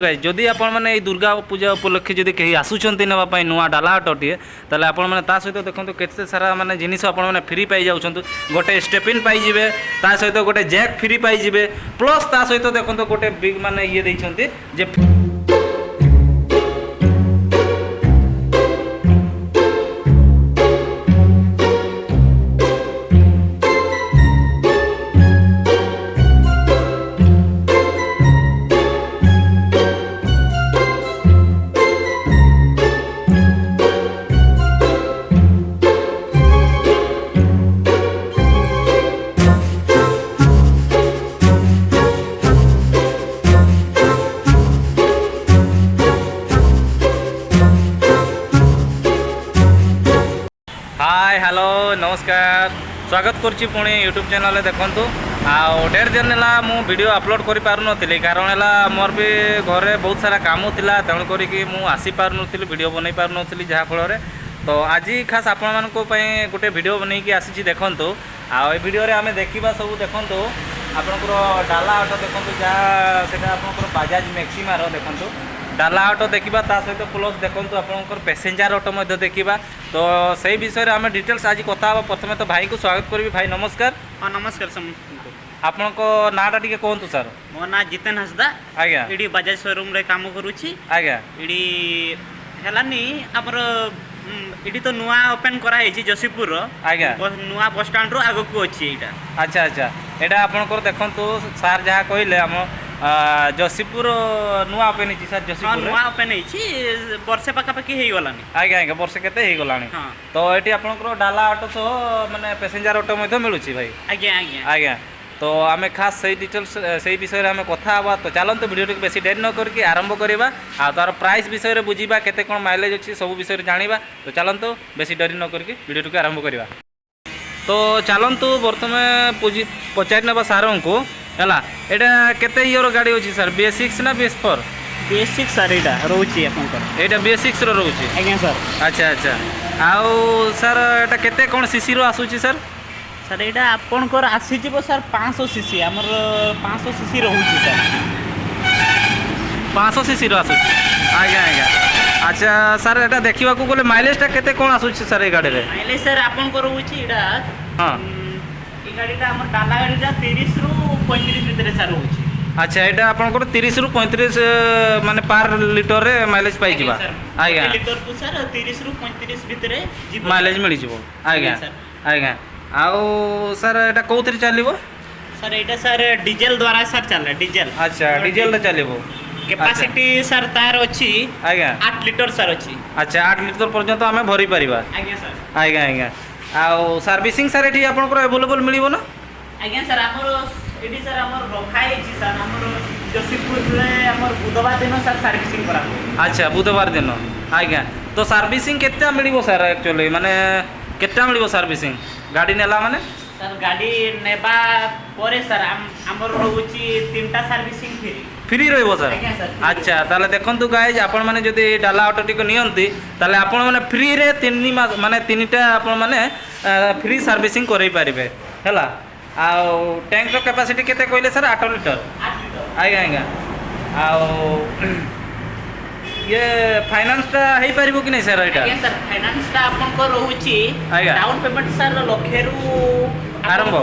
जदि आपण मैंने दुर्गा पूजा उपलक्षे जदि कहीं आसुंच नापी नुआ डाला अटोटे तेल आपण मैंने सहित देखो केते सारा माने जिनिस आपण मैंने फ्री पाई जाऊँ गोटे स्टेपिन पाइबे ता सहित गोटे जैक फ्री पाइबे प्लस ता सहित देखो गोटे बिग माने ये देइछंती जे हाय हेलो नमस्कार स्वागत करुच्ची पुणी यूट्यूब चैनल देखूँ आ ढेर दिन है मु वीडियो अपलोड कर पार नी कारण है मोर भी घरे बहुत सारा काम थिला तेणुक मुझे आसी पार नी वीडियो बन पार नी जहाँफल तो आज खास आपण मान गोटे वीडियो बन की आसी देखूँ आई वीडियो आम देखा सब देखूँ आपंकर डाला ऑटो देखूँ जहाँ से बाजाज मैक्सिमार देखूँ डाला ऑटो देखा ता सहित प्लस देखो आपंकर पैसेंजर ऑटो देखा तो सही विषय में आम डिटेल्स आज कथा प्रथम तो भाई को स्वागत करी भाई नमस्कार। हाँ नमस्कार आपण नाटा टी कहतु सर मो ना जितेन हसदा आज्ञा इडी बजाज शोरूम रे काम करूची आज्ञा इडी हेलानी हमर इडी तो नुआ ओपन करा है जसीपुर आज्ञा नुआ बस स्टैंड रो आगो को अछि एटा अच्छा अच्छा एटा आपनकर देखंतु सर जहाँ कहले हम जसीपुर नुआ ओपन है सर जसीपुर नुआ ओपन है वर्षे पाखापाखि हो गलानी आज्ञा आज्ञा वर्ष केते हो गलानी तो एटी आपनकर डाला ऑटो सो माने पैसेंजर ऑटो मध्ये मिलुची भाई आज्ञा आज्ञा आज्ञा तो आम खास सही डिटेल्स से विषय में आम कथा हाँ तो चलते वीडियो को बेसी डेरी न करके आरंभ करवा आ तार प्राइस विषय में बुझा केते कौन माइलेज अच्छी सब विषय जाना तो चलते बेसी डेरी न करके वीडियो को आरंभ करवा तो चलतु बर्तमान पचारि ना सार को है यहाँ केते ईयर गाड़ी अच्छी सर BS6 ना BS4 BS6 सर यहाँ रोचे यहाँ BS6 रोचे आज्ञा सर अच्छा अच्छा आउ सर एटा केते कौन सीसी रो आसुची सर सर यहाँ आपंकर आसीज सर 500 सीसी आमर 500 सीसी रोचे सर 500 सीसी आसुची आज्ञा आज्ञा अच्छा सर एटा देखा गले माइलेजटा केते कौन आसुची सर ये गाड़ी रे माइलेज सर आपंकर रोचे हाँ ये गाड़ीटा आमर डाला गाड़ीटा 30 रु 35 भितर सर रोचे अच्छा यहाँ आपंकर 30 रु 35 माने पार लिटर रे माइलेज पाई जिबा आज्ञा लिटर को सर 30 रु 35 भितर माइलेज मिल जिवो आज्ञा आज्ञा आउ सर एटा कोथि चलिबो सर एटा सर डीजल द्वारा सर चले डीजल अच्छा डीजल रे चलिबो कैपेसिटी सर तार अछि आज्ञा 8 लिटर सर अछि अच्छा 8 लिटर पर्यंत आमे भरी परिबा आज्ञा सर आज्ञा आज्ञा आउ सर्विसिंग सर एठी आपनकर अवेलेबल मिलिबो ना आज्ञा सर हमर एडी सर हमर रखाई अछि सर हमर जसीपुर रे हमर बुधवार दिन सर सर्विसिंग करा अच्छा बुधवार दिन आज्ञा तो सर्विसिंग केते मिलिबो सर एक्चुअली माने केते मिलिबो सर्विसिंग गाड़ी नेला माने सर गाड़ी नेबा परे सर हमर रहउची तीनटा सर्विसिंग फ्री रहिबो सर अच्छा ताले देखंतु गाइज आपण माने जदी डाला ऑटो टिको नियंती ताले आपण माने फ्री रे 3 मास माने 3टा आपण माने फ्री सर्विसिंग करै पारिबे हैला आ टैंक रो कैपेसिटी केते कहले सर 8 लिटर आज्ञा आज्ञा आ ये फाइनेंस टा हेई पारिबो कि नै सर एटा आज्ञा सर फाइनेंस टा आपन को रहउची डाउन पेमेंट सर लखेरु आरंभ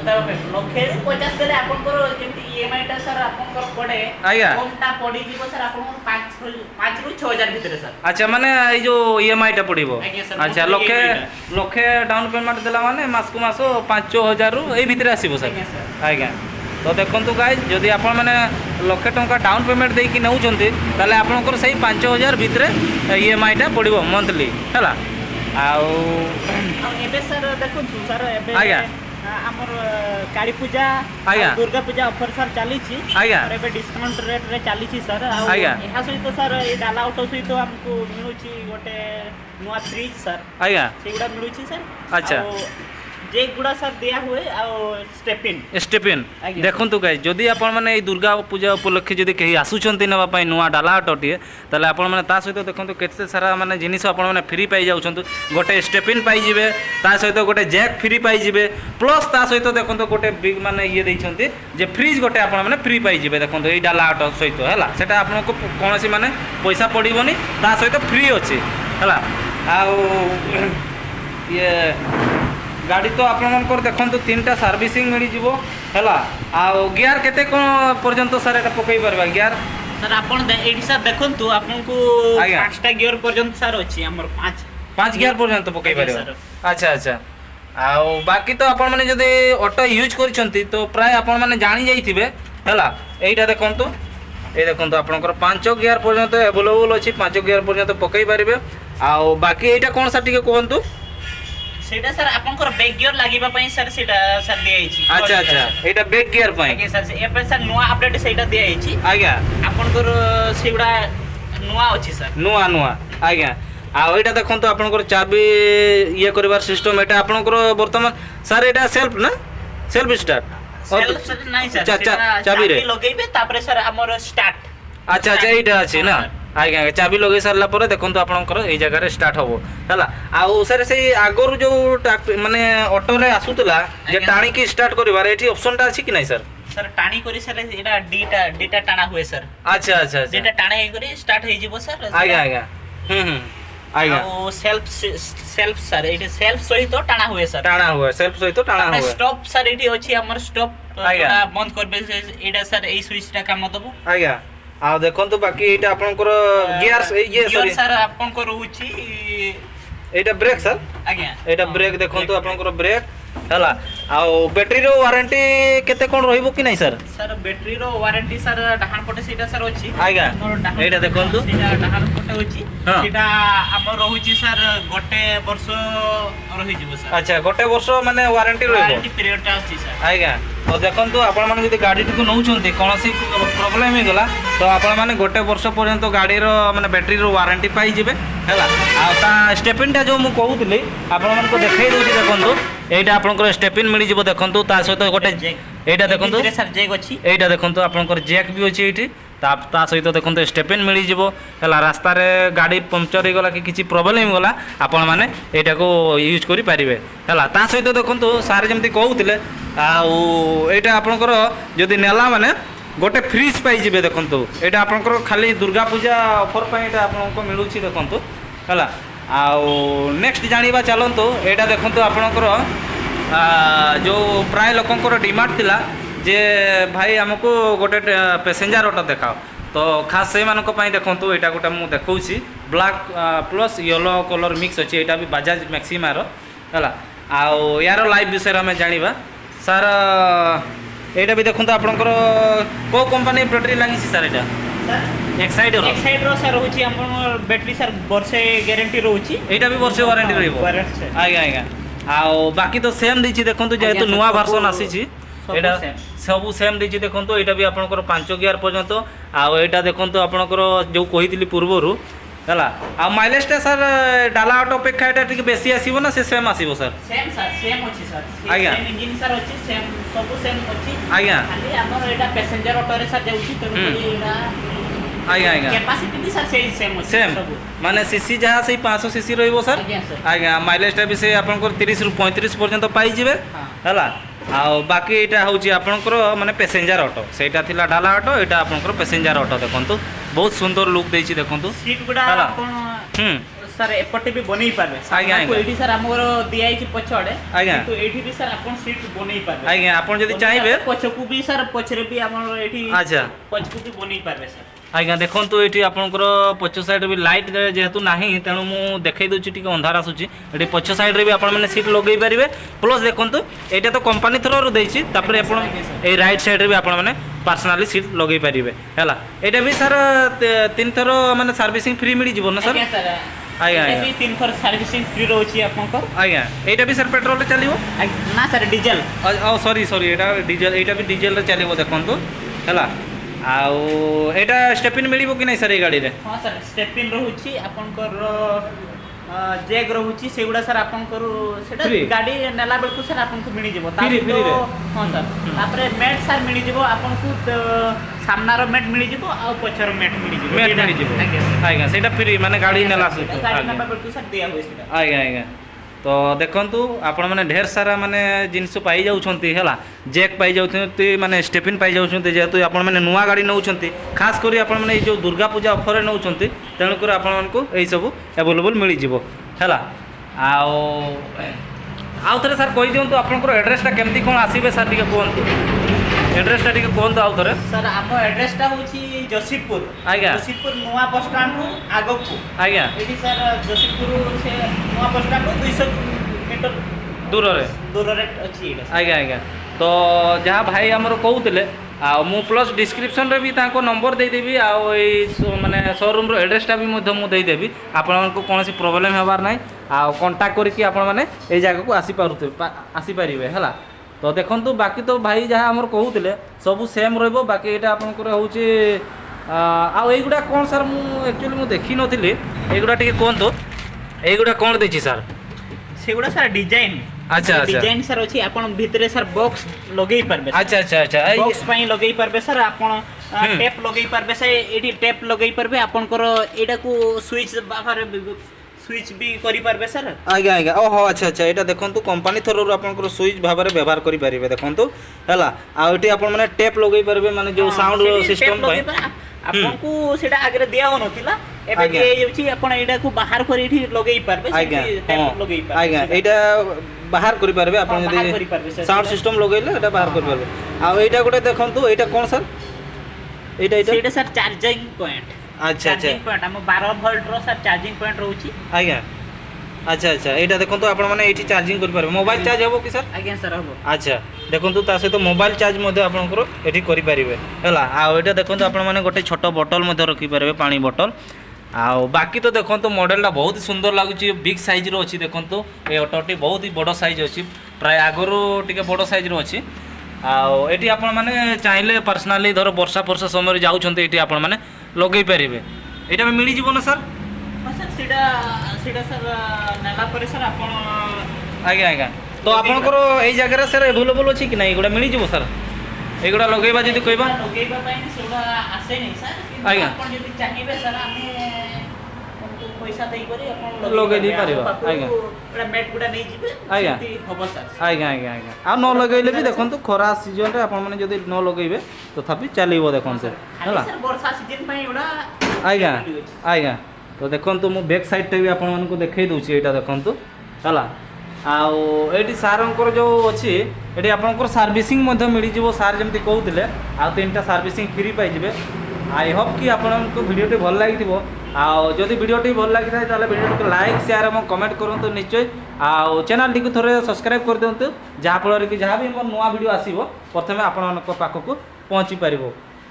लखे 50 देले आपन को जेंति EMI टा सर आपन को पड़े आज्ञा कोमटा पड़ी जीवो सर आपन को 5 रु 6000 भीतर सर अच्छा माने ए जो EMI टा पड़िबो अच्छा लखे EMI लखे डाउन पेमेंट देला माने मास को मास 5000 रु ए भीतर आसीबो सर आज्ञा तो देखंतु गाइस जदि आपण माने लखे टंका डाउन पेमेंट देकी नउचंती ताले आपनकर सही 5000 भीतर EMI टा पड़िबो मंथली हैला आउ एबे सर देखो सर एबे आज्ञा हमर काली पूजा दुर्गा पूजा ऑफर सर चली छी आज्ञा एबे डिस्काउंट रेट रे चली छी सर आज्ञा एहा सहित सर ए डाला ऑटो सहित हमको मिलु छी गोटे नुआ फ्रिज सर आज्ञा सेगुडा मिलु छी सर अच्छा जेगुड़ा सर दिया हुए आ स्टेपिन स्टेपिन आज्ञा। देखंतु गाइस जदि आपण माने ए दुर्गा पूजा उपलक्षे जदि कहीं आसुचंती नेबा पई नुआ डाला अटोटिए ताले आपण माने ता सहित देखंतु केते सारा माने जिनिस आपण माने फ्री पाई जाउछंतु गोटे स्टेपिन पाई जिवे ता सहित गोटे जैक फ्री पाई जिवे प्लस ता सहित देखंतु गोटे बिग माने ये दैछंती जे फ्रिज गोटे आपण माने फ्री पाई जिवे देखंतु ए डाला अटो सहित हैला सेटा आपण को कोनसी माने पैसा पड़िबोनी ता सहित फ्री अछि हैला आ ये गाड़ी तो आपनकर देखंतु 3टा सर्विसिंग मिली जिवो हैला आ गियर केते कोन पर्यंत सर एटा पकई परबा गियर सर आपण एडी सर देखंतु आपन को आज्ञा। 5टा गियर पर्यंत सर अछि हमर 5 गियर पर्यंत पकई आज्ञा परबा सर। अच्छा अच्छा आ बाकी तो आपण माने जदि ऑटो यूज करिसंती तो प्राय आपण माने जानि जाइथिबे हैला एटा देखंतु ए देखंतु आपनकर 5 गियर पर्यंत अवेलेबल अछि 5 गियर पर्यंत पकई परिबे आ बाकी एटा कोन सा टिके कहंतु सेटा सर आपनकर बैक गियर लागिबा पई सर सेटा सर दिया आइछि अच्छा अच्छा एटा बैक गियर पई आगे सर ए पे सर नुआ अपडेट सेटा दिया आइछि आज्ञा आपनकर सेउडा नुआ अछि सर नुआ नुआ आज्ञा आ एटा देखंतु आपनकर चाबी ये करबार सिस्टम एटा आपनकर वर्तमान सर एटा सेल्फ ना सेल्फ स्टार्ट सेल्फ सर नाही सर चाबी रे लगेबे तापर सर हमर स्टार्ट अच्छा अच्छा एटा अछि ना आज्ञा चाबी लगे सारला पर देखंतु आपनकर ए जगह रे स्टार्ट होबो हला आ सर से आगोर जो माने ऑटो रे आसुतला जे टाणी की स्टार्ट करबार एठी ऑप्शन ता अछि कि नै सर सर टाणी करी सर एटा डीटा टाणा हुए सर अच्छा अच्छा अच्छा डीटा टाणे हे करी स्टार्ट हे जिवो सर आज्ञा आज्ञा आज्ञा ओ सेल्फ सर एटा सेल्फ सहित टाणा हुए सर टाणा हुए सेल्फ सहित टाणा हुए स्टॉप सर एटी अछि हमर स्टॉप आज्ञा। बंद करबे एटा सर ए स्विच टा काम दबो आज्ञा आ देखंतु बाकी एटा आपनकर गियर ये गियर सर आपन को रहउछि एटा ब्रेक सर आज्ञा एटा ब्रेक देखंतु आपनकर ब्रेक हला आ बैटरी रो वारंटी केते कोन रहिबो कि नै सर सर बैटरी रो वारंटी सर डहान पटे सेटा सर अछि आज्ञा एटा देखंतु सेटा डहान पटे अछि हाँ। सेटा हमर रहउछि सर गोटे वर्ष रहि जिवो सर अच्छा गोटे वर्ष माने वारंटी रहिबो वारंटी पीरियड टा अछि सर आज्ञा तो देखंतु आपण माने जदि गाडी टिकु नउचंती कोनोसी प्रॉब्लम हे गला तो आपण माने गोटे वर्ष पर्यंत गाडी रो माने बैटरी रो वारंटी पाई जिवे हैला आ ता स्टेपिन टा जो मु कहउतली आपण मान को देखाई दोछि देखंतु एटा आपनकर स्टेपिन मिली जिवो देखंतु ता सहित गोटे एटा देखंतु सर जेग अछि एटा देखंतु आपनकर जैक भी अछि एठी ता सहित देखंतु स्टेपिन मिली जिवो हैला रास्ता रे गाडी पंक्चर हे गला कि किछि प्रॉब्लम हे गला आपण माने एटा को यूज करि परिबे हैला ता सहित देखंतु सारे जेमति कहउतले आ एटा आपनकर जदि नेला माने गोटे फ्रिज पाई जिवे देखंतु एटा आपनकर खाली दुर्गा पूजा ऑफर पई एटा आपनको मिलुछि देखंतु हैला आ नेक्स्ट जानिबा चलंतु एटा देखंतु आपनकर जो प्राय लोकंकर डिमांड थिला जे भाई हमको गोटे पैसेंजर ऑटो देखाओ तो खास से मानक पई देखंतु एटा गोटे मु देखौछि black plus yellow colour mix अछि एटा भी बजाज मैक्सिमा रो हला आ यार लाइव विषय में जानिबा सर एटा भी देखंतु आपनकर को कंपनी बैटरी लागि सर एटा एक साइड रो सर रहउछि हमर बैटरी सर वर्षे गारंटी रहउछि एटा भी वर्ष वारंटी रहइबो वारंटी आज्ञा आज्ञा आ बाकी तो सेम दैछि देखंतु जेहेतु नुवा वर्जन आसीछि एटा सब सेम दैछि देखंतु एटा भी आपनकर 5 गियर पर्यंत आ एटा देखंतु आपनकर जो कहितली पूर्वरु हला आ माइलेज टा सर डाला ऑटो अपेक्षा एटा ठीक बेसी आसीबो ना से सेम आसीबो सर सेम अछि सर आज्ञा। सेम इंजन सर अछि सेम सब सेम अछि आज्ञा खाली हमर एटा पैसेंजर ऑटो रे सर जाउछि तो एटा आज्ञा आज्ञा कैपेसिटी भी सर सेम अछि सेम माने सीसी जहाँ से 500 सीसी रहिबो सर आज्ञा सर आज्ञा माइलेज टा भी से आपनकर 30 रु 35 पर्यंत पाई जिवे हाँ। हला आ बाकी एटा होची आपनकर माने पैसेंजर ऑटो सेटा थिला डाला ऑटो एटा आपनकर पैसेंजर ऑटो देखंतु बहुत सुंदर लुक देछि देखंतु सीट गुडा हला। आपण हम सर एपटे भी बनै पारबे आज्ञा, आज्ञा। एठी सर हमर दिया आइछि पछड़े आज्ञा। तो एठी भी सर आपण सीट बनै पारबे आज्ञा आपन जदि चाहिबे पछकु भी सर पछरे भी हमर एठी अच्छा पछकु भी बनै पारबे सर आज्ञा देखंतु एठी आपनकर पछ साइड भी लाइट जेहेतु नाही तेणु मु देखै दोछि टिके अंधार आसुछि एठी पछ साइड रे भी आपन माने सीट लगै परिबे प्लस देखंतु एटा तो कंपनी थ्रो दैछि तापर आपन ए राइट साइड रे भी आपन माने पर्सनली सीट लगै परिबे हैला एटा भी सर 3 थरो माने सर्विसिंग फ्री मिली जीवन ना सर आज्ञा सर आज्ञा एटा भी 3 थर सर्विसिंग फ्री रहउछि आपनकर आज्ञा एटा भी सर पेट्रोल रे चलिबो ना सर डीजल सॉरी एटा डीजल एटा भी डीजल रे चलिबो देखंतु हैला आउ एटा स्टेपिन मिलिबो कि नै सर ए गाड़ी रे हां सर स्टेपिन रहउछि आपनकर ଜେକ୍ ରହୁଛି ସେଗୁଡ଼ା ସାର୍ ଆପଣଙ୍କର ସେଟା Free? ଗାଡ଼ି ନେଲା ବେଳକୁ ସାର୍ ଆପଣଙ୍କୁ ମିଳିଯିବ Free, free ରେ? ହଁ ସାର୍ ତାପରେ ମେଟ୍ ସାର୍ ମିଳିଯିବ ଆପଣଙ୍କୁ ସାମ୍ନାର ମେଟ୍ ମିଳିଯିବ ଆଉ ପଛର ମେଟ୍ ମିଳିଯିବ ମେଟ୍ ଏଇଟା- ମିଳିଯିବ ଆଜ୍ଞା ସାର୍। ଆଜ୍ଞା ସେଇଟା ଫ୍ରି ମାନେ ଗାଡ଼ି ନେଲା ସହିତ ସେଇଟା ଗାଡ଼ି ଆଜ୍ଞା ନେବା ବେଳକୁ ସାର୍ ଦିଆ ହୁଏ ସେଟା ଆଜ୍ଞା ଆଜ୍ଞା ତ ଦେଖନ୍ତୁ ଆପଣମାନେ ଢେର ସାରା ମାନେ ଜିନିଷ ପାଇଯାଉଛନ୍ତି ହେଲା ଜେକ୍ ପାଇଯାଉଛନ୍ତି ମାନେ ଷ୍ଟେପିନ୍ ପାଇଯାଉଛନ୍ତି ଯେହେତୁ ଆପଣମାନେ ନୂଆ ଗାଡ଼ି ନେଉଛନ୍ତି ଖାସ୍ କରି ଆପଣମାନେ ଏଇ ଯେଉଁ ଦୁର୍ଗା ପୂଜା ଅଫରରେ ନେଉଛନ୍ତି ତେଣୁକରି ଆପଣମାନଙ୍କୁ ଏଇସବୁ ଆଭେଲେବୁଲ୍ ମିଳିଯିବ ହେଲା ଆଉ ଥରେ ସାର୍ କହିଦିଅନ୍ତୁ ଆପଣଙ୍କର ଆଡ୍ରେସଟା କେମିତି କ'ଣ ଆସିବେ ସାର୍ ଟିକେ କୁହନ୍ତୁ ଆଡ୍ରେସଟା ଟିକେ କୁହନ୍ତୁ ଆଉ ଥରେ ସାର୍ ଆମ ଆଡ୍ରେସଟା ହେଉଛି ଯଶୀପୁର ଆଜ୍ଞା। ଯଶୀପୁର ନୂଆ ବସ୍ ଷ୍ଟାଣ୍ଡରୁ ଆଗକୁ ଆଜ୍ଞା ଏଠି ସାର୍ ଯଶୀପୁର ସେ ନୂଆ ବସ୍ ଷ୍ଟାଣ୍ଡରୁ 200 ମିଟର ଦୂରରେ ଦୂରରେ ଅଛି ଏଇଟା ସାର୍। ଆଜ୍ଞା ଆଜ୍ଞା ତ ଯାହା ଭାଇ ଆମର କହୁଥିଲେ ଆଉ ମୁଁ ପ୍ଲସ୍ ଡିସ୍କ୍ରିପ୍ସନ୍ରେ ବି ତାଙ୍କ ନମ୍ବର ଦେଇଦେବି ଆଉ ଏଇ ମାନେ ସୋରୁମ୍ର ଆଡ୍ରେସଟା ବି ମଧ୍ୟ ମୁଁ ଦେଇଦେବି ଆପଣଙ୍କୁ କୌଣସି ପ୍ରୋବ୍ଲେମ୍ ହେବାର ନାହିଁ ଆଉ କଣ୍ଟାକ୍ଟ କରିକି ଆପଣମାନେ ଏଇ ଜାଗାକୁ ଆସିପାରିବେ ହେଲା ତ ଦେଖନ୍ତୁ ବାକି ତ ଭାଇ ଯାହା ଆମର କହୁଥିଲେ ସବୁ ସେମ୍ ରହିବ ବାକି ଏଇଟା ଆପଣଙ୍କର ହେଉଛି ଆଉ এইগুଡ଼ା କ'ଣ ସାର୍ ମୁଁ ଆକ୍ଚୁଆଲି ମୁଁ ଦେଖିନଥିଲି এইগুଡ଼ା ଟିକେ କୁହନ୍ତୁ এইগুଡ଼ା କ'ଣ ଦେଇଛି ସାର୍ ସେଗୁଡ଼ା ସାର୍ ଡିଜାଇନ୍ ଆଚ୍ଛା, ଆଚ୍ଛା। ଡିଜାଇନ୍ ସାର୍ ଅଛି ଆପଣ ଭିତରେ ସାର୍ ବକ୍ସ ଲଗେଇ ପାରିବେ ଆଚ୍ଛା ଆଚ୍ଛା ଆଚ୍ଛା ବକ୍ସ ପାଇଁ ଲଗେଇ ପାରିବେ ସାର୍ ଆପଣ ଟେପ୍ ଲଗେଇ ପାରିବେ ସାର୍ ଏଇଠି ଟେପ୍ ଲଗେଇ ପାରିବେ ଆପଣଙ୍କର ଏଇଟାକୁ ସୁଇଚ୍ ବାହାରେ ସୁଇଚ୍ ବି କରିପାରିବେ ସାର୍ ଆଜ୍ଞା ଆଜ୍ଞା ଓହୋ ଆଚ୍ଛା ଆଚ୍ଛା ଏଇଟା ଦେଖନ୍ତୁ କମ୍ପାନୀ ଥରରୁ ଆପଣଙ୍କର ସୁଇଚ୍ ଭାବରେ ବ୍ୟବହାର କରିପାରିବେ ଦେଖନ୍ତୁ ହେଲା ଆଉ ଏଠି ଆପଣମାନେ ଟେପ୍ ଲଗେଇ ପାରିବେ ମାନେ ଯେଉଁ ସାଉଣ୍ଡ ସିଷ୍ଟମ୍ ପାଇଁ ଆପଣଙ୍କୁ ସେଇଟା ଆଗରେ ଦିଆ ହଉନଥିଲା ଏବେ ଆଜ୍ଞା। ଦିଆଯାଉଛି ଆପଣ ଏଇଟାକୁ ବାହାର କରି ଏଠି ଲଗେଇ ପାରିବେ ଆଜ୍ଞା ସେଠି ହଁ ଟେପ୍ ଲଗେଇ ପାରିବେ ଆଜ୍ଞା ଏଇଟା ବାହାର କରିପାରିବେ ଆପଣ ହଁ, ଯଦି ବାହାର କରିପାରିବେ ସାର୍ ସାଉଣ୍ଡ ସେଇଟା। ସିଷ୍ଟମ୍ ଲଗେଇଲେ ଏଇଟା ବାହାର କରିପାରିବେ ଆଉ ଏଇଟା ଗୋଟେ ଦେଖନ୍ତୁ ଏଇଟା କ'ଣ ସାର୍ ଏଇଟା ସେଇଟା ସାର୍ ଚାର୍ଜିଂ ପଏଣ୍ଟ ଆଚ୍ଛା ଆଚ୍ଛା ଚାର୍ଜିଂ ପଏଣ୍ଟ ଆମ 12 ଭୋଲ୍ଟର ସାର୍ ଚାର୍ଜିଂ ପଏଣ୍ଟ ରହୁଛି ଆଜ୍ଞା ଆଚ୍ଛା ଆଚ୍ଛା ଏଇଟା ଦେଖନ୍ତୁ ଆପଣମାନେ ଏଇଠି ଚାର୍ଜିଂ କରିପାରିବେ ମୋବାଇଲ ଚାର୍ଜ ହେବ କି ସାର୍ ଆଜ୍ଞା ସାର୍ ହବ ଆଚ୍ଛା ଦେଖନ୍ତୁ ତା ସହିତ ମୋବାଇଲ ଚାର୍ଜ ମଧ୍ୟ ଆପଣଙ୍କର ଏଠି କରିପାରିବେ ହେଲା ଆଉ ଏଇଟା ଦେଖନ୍ତୁ ଆପଣମାନେ ଗୋଟେ ଛୋଟ ବୋଟଲ ମଧ୍ୟ ରଖିପାରିବେ ପାଣି ବୋଟଲ ଆଉ ବାକି ତ ଦେଖନ୍ତୁ ମଡ଼େଲଟା ବହୁତ ସୁନ୍ଦର ଲାଗୁଛି ବିଗ୍ ସାଇଜ୍ର ଅଛି ଦେଖନ୍ତୁ ଏ ଅଟୋଟି ବହୁତ ହି ବଡ଼ ସାଇଜ୍ ଅଛି ପ୍ରାୟ ଆଗରୁ ଟିକେ ବଡ଼ ସାଇଜ୍ର ଅଛି ଆଉ ଏଠି ଆପଣମାନେ ଚାହିଁଲେ ପର୍ସନାଲି ଧର ବର୍ଷା ଫର୍ଷା ସମୟରେ ଯାଉଛନ୍ତି ଏଠି ଆପଣମାନେ ଲଗେଇ ପାରିବେ ଏଇଟା ବି ମିଳିଯିବ ନା ସାର୍ ହଁ ସାର୍ ସେଇଟା ସାର୍ ନେଲା ପରେ ସାର୍ ଆପଣ ଆଜ୍ଞା ଆଜ୍ଞା ତ ଆପଣଙ୍କର ଏଇ ଜାଗାରେ ସାର୍ ଆଭେଲେବୁଲ୍ ଅଛି କି ନାହିଁ ଏଗୁଡ଼ା ମିଳିଯିବ ସାର୍ ଏଗୁଡ଼ା ଲଗେଇବା ଯଦି କହିବା ଲଗେଇବା ପାଇଁ ସେଗୁଡ଼ା ଆସେନି ସାର୍ କିନ୍ତୁ ଆଜ୍ଞା। ଆପଣ ଯଦି ଚାହିଁବେ ସାର୍ ଆମେ ଆପଣଙ୍କୁ ପଇସା ଦେଇକରି ଆପଣ ଲଗେଇ ଦେଇପାରିବା, ଆଜ୍ଞା। ଏଇଟା ମେଟ୍ ଗୁଡ଼ା ନେଇଯିବେ ଆଜ୍ଞା। ସେମିତି ହବ ସାର୍ ଆଜ୍ଞା ଆଜ୍ଞା ଆଜ୍ଞା ଆଉ ନ ଲଗେଇଲେ ବି ଦେଖନ୍ତୁ ଖରା ସିଜନରେ ଆପଣମାନେ ଯଦି ନ ଲଗେଇବେ ତଥାପି ଚାଲିବ ଦେଖନ୍ତୁ ଖାଲି ହେଲା ସାର୍ ବର୍ଷା ସିଜନ୍ ପାଇଁ ଏଗୁଡ଼ା ଆଜ୍ଞା ମିଳୁଛି। ଆଜ୍ଞା ତ ଦେଖନ୍ତୁ ମୁଁ ବ୍ୟାକ୍ ସାଇଡ଼୍ଟା ବି ଆପଣମାନଙ୍କୁ ଦେଖେଇ ଦେଉଛି ଏଇଟା ଦେଖନ୍ତୁ ହେଲା ଆଉ ଏଇଠି ସାର୍ଙ୍କର ଯେଉଁ ଅଛି ଏଠି ଆପଣଙ୍କର ସର୍ଭିସିଂ ମଧ୍ୟ ମିଳିଯିବ ସାର୍ ଯେମିତି କହୁଥିଲେ ଆଉ 3ଟା ସର୍ଭିସିଂ ଫ୍ରି ପାଇଯିବେ ଆଇ ହୋପ୍ କି ଆପଣଙ୍କୁ ଭିଡ଼ିଓଟି ଭଲ ଲାଗିଥିବ ଆଉ ଯଦି ଭିଡ଼ିଓଟି ଭଲ ଲାଗିଥାଏ ତାହେଲେ ଭିଡ଼ିଓଟିକୁ ଲାଇକ୍ ସେୟାର ଏବଂ କମେଣ୍ଟ କରନ୍ତୁ ନିଶ୍ଚୟ ଆଉ ଚ୍ୟାନେଲଟିକୁ ଥରେ ସବସ୍କ୍ରାଇବ୍ କରିଦିଅନ୍ତୁ ଯାହାଫଳରେ କି ଯାହା ବି ମୋର ନୂଆ ଭିଡ଼ିଓ ଆସିବ ପ୍ରଥମେ ଆପଣମାନଙ୍କ ପାଖକୁ ପହଞ୍ଚି ପାରିବ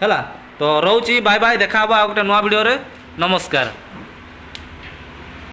ହେଲା ତ ରହୁଛି ବାଏ ବାଏ ଦେଖା ହେବ ଆଉ ଗୋଟେ ନୂଆ ଭିଡ଼ିଓରେ ନମସ୍କାର।